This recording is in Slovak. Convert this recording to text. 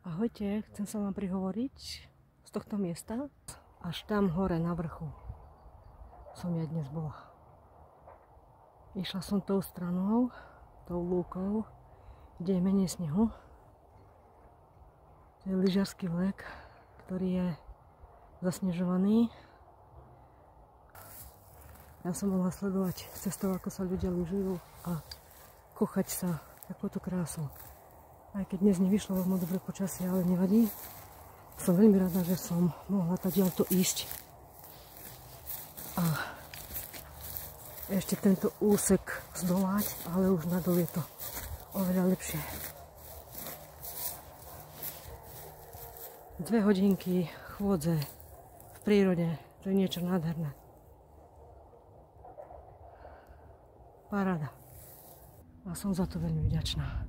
Ahojte, chcem sa vám prihovoriť z tohto miesta. Až tam hore na vrchu som ja dnes bola. Išla som tou stranou, tou lúkou, kde je menej snehu. To je lyžiarsky vlek, ktorý je zasnežovaný. Ja som mohla sledovať cestou, ako sa ľudia lyžujú a kochať sa takouto krásou. Aj keď dnes nevyšlo veľmi dobré počasie, ale nevadí. Som veľmi rada, že som mohla tadiaľto ísť. A ešte tento úsek zdolať, ale už nadol je to oveľa lepšie. 2 hodinky chôdze v prírode, to je niečo nádherné. Paráda. A som za to veľmi vďačná.